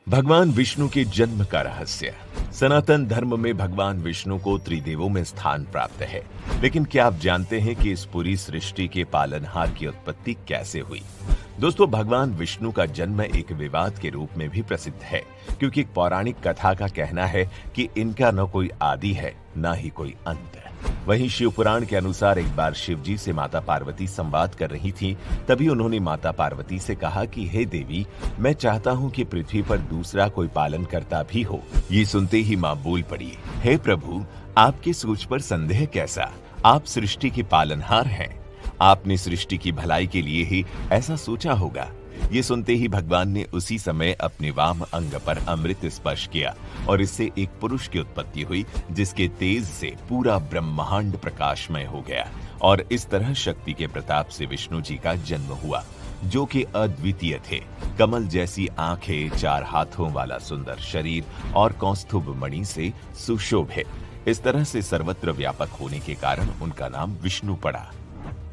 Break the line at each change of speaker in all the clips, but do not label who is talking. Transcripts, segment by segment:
भगवान विष्णु के जन्म का रहस्य। सनातन धर्म में भगवान विष्णु को त्रिदेवों में स्थान प्राप्त है। लेकिन क्या आप जानते हैं कि इस पूरी सृष्टि के पालनहार की उत्पत्ति कैसे हुई? दोस्तों, भगवान विष्णु का जन्म एक विवाद के रूप में भी प्रसिद्ध है, क्योंकि एक पौराणिक कथा का कहना है कि इनका न कोई आदि है, न ही कोई अंत। वहीं शिव पुराण के अनुसार एक बार शिव जी से माता पार्वती संवाद कर रही थी। तभी उन्होंने माता पार्वती से कहा कि हे देवी, मैं चाहता हूँ कि पृथ्वी पर दूसरा कोई पालन करता भी हो। ये सुनते ही माँ बोल पड़ी, हे प्रभु, आपकी सोच पर संदेह कैसा? आप सृष्टि के पालनहार हैं। आपने सृष्टि की भलाई के लिए ही ऐसा सोचा होगा। ये सुनते ही भगवान ने उसी समय अपने वाम अंग पर अमृत स्पर्श किया और इससे एक पुरुष की उत्पत्ति हुई, जिसके तेज से पूरा ब्रह्मांड प्रकाशमय हो गया। और इस तरह शक्ति के प्रताप से विष्णु जी का जन्म हुआ, जो कि अद्वितीय थे। कमल जैसी आंखें, 4 हाथों वाला सुंदर शरीर और कौस्तुभ मणि से सुशोभित। इस तरह से सर्वत्र व्यापक होने के कारण उनका नाम विष्णु पड़ा।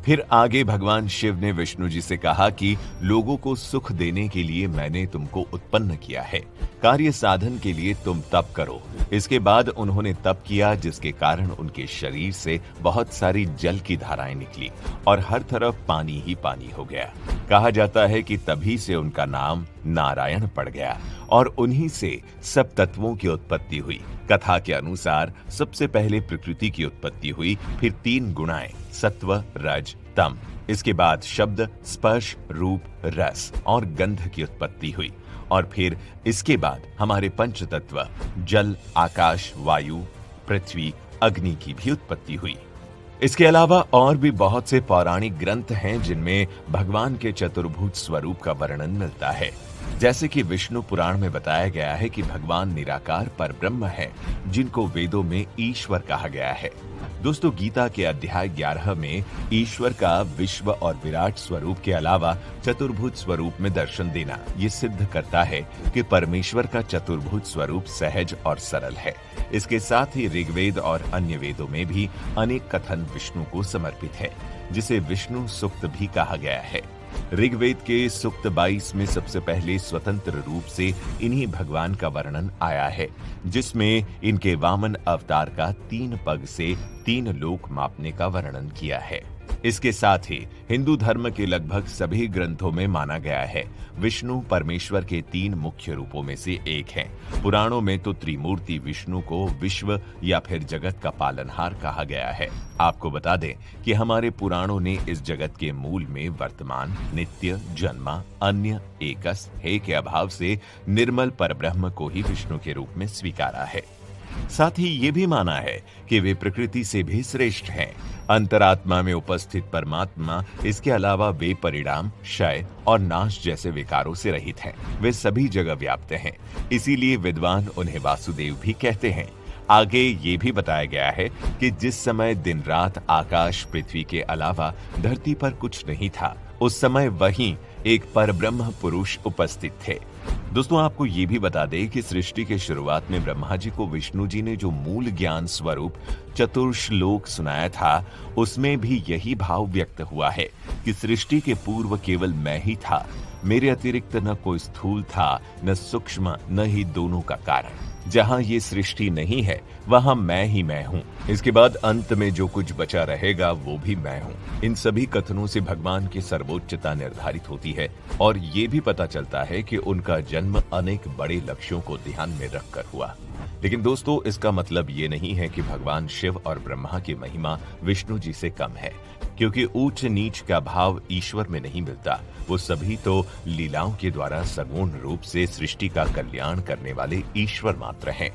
फिर आगे भगवान शिव ने विष्णु जी से कहा कि लोगों को सुख देने के लिए मैंने तुमको उत्पन्न किया है, कार्य साधन के लिए तुम तप करो। इसके बाद उन्होंने तप किया, जिसके कारण उनके शरीर से बहुत सारी जल की धाराएं निकली और हर तरफ पानी ही पानी हो गया। कहा जाता है कि तभी से उनका नाम नारायण पड़ गया और उन्हीं से सब तत्वों की उत्पत्ति हुई। कथा के अनुसार सबसे पहले प्रकृति की उत्पत्ति हुई, फिर 3 गुणाएं सत्व, रज, तम। इसके बाद शब्द, स्पर्श, रूप, रस और गंध की उत्पत्ति हुई और फिर इसके बाद हमारे पंच तत्व जल, आकाश, वायु, पृथ्वी, अग्नि की भी उत्पत्ति हुई। इसके अलावा और भी बहुत से पौराणिक ग्रंथ हैं जिनमें भगवान के चतुर्भुज स्वरूप का वर्णन मिलता है। जैसे कि विष्णु पुराण में बताया गया है कि भगवान निराकार परब्रह्म है, जिनको वेदों में ईश्वर कहा गया है। दोस्तों, गीता के अध्याय 11 में ईश्वर का विश्व और विराट स्वरूप के अलावा चतुर्भुज स्वरूप में दर्शन देना ये सिद्ध करता है कि परमेश्वर का चतुर्भुज स्वरूप सहज और सरल है। इसके साथ ही ऋग्वेद और अन्य वेदों में भी अनेक कथन विष्णु को समर्पित है, जिसे विष्णु सूक्त भी कहा गया है। ऋग्वेद के सूक्त 22 में सबसे पहले स्वतंत्र रूप से इन्हीं भगवान का वर्णन आया है, जिसमें इनके वामन अवतार का 3 पग से 3 लोक मापने का वर्णन किया है। इसके साथ ही हिंदू धर्म के लगभग सभी ग्रंथों में माना गया है विष्णु परमेश्वर के 3 मुख्य रूपों में से एक हैं। पुराणों में तो त्रिमूर्ति विष्णु को विश्व या फिर जगत का पालनहार कहा गया है। आपको बता दें कि हमारे पुराणों ने इस जगत के मूल में वर्तमान, नित्य, जन्मा, अन्य, एकस, हे के अभाव से निर्मल परब्रह्म को ही विष्णु के रूप में स्वीकारा है। साथ ही ये भी माना है कि वे प्रकृति से भी श्रेष्ठ हैं। अंतरात्मा में उपस्थित परमात्मा, इसके अलावा वे परिणाम, क्षय और नाश जैसे विकारों से रहित हैं। वे सभी जगह व्याप्त हैं, इसीलिए विद्वान उन्हें वासुदेव भी कहते हैं। आगे ये भी बताया गया है कि जिस समय दिन रात आकाश, पृथ्वी के अलावा धरती पर कुछ नहीं था, उस समय वहीं एक परब्रह्म पुरुष उपस्थित थे। दोस्तों, आपको ये भी बता दें कि सृष्टि के शुरुआत में ब्रह्मा जी को विष्णु जी ने जो मूल ज्ञान स्वरूप चतुर्श्लोक सुनाया था, उसमें भी यही भाव व्यक्त हुआ है कि सृष्टि के पूर्व केवल मैं ही था, मेरे अतिरिक्त न कोई स्थूल था, न सूक्ष्म, न ही दोनों का कारण। जहां ये सृष्टि नहीं है, वहां मैं ही मैं हूं। इसके बाद अंत में जो कुछ बचा रहेगा वो भी मैं हूं। इन सभी कथनों से भगवान की सर्वोच्चता निर्धारित होती है और ये भी पता चलता है कि उनका जन्म अनेक बड़े लक्ष्यों को ध्यान में रखकर हुआ। लेकिन दोस्तों, इसका मतलब ये नहीं है कि भगवान शिव और ब्रह्मा की महिमा विष्णु जी से कम है, क्योंकि ऊंच नीच का भाव ईश्वर में नहीं मिलता। वो सभी तो लीलाओं के द्वारा सगुण रूप से सृष्टि का कल्याण करने वाले ईश्वर मात्र हैं।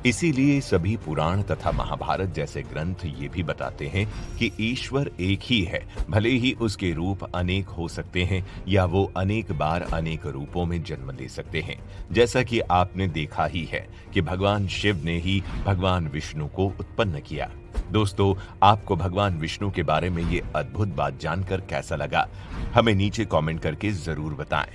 इसीलिए सभी पुराण तथा महाभारत जैसे ग्रंथ ये भी बताते हैं कि ईश्वर एक ही है, भले ही उसके रूप अनेक हो सकते हैं या वो अनेक बार अनेक रूपों में जन्म ले सकते हैं। जैसा कि आपने देखा ही है कि भगवान शिव ने ही भगवान विष्णु को उत्पन्न किया। दोस्तों, आपको भगवान विष्णु के बारे में ये अद्भुत बात जानकर कैसा लगा, हमें नीचे कमेंट करके जरूर बताएं।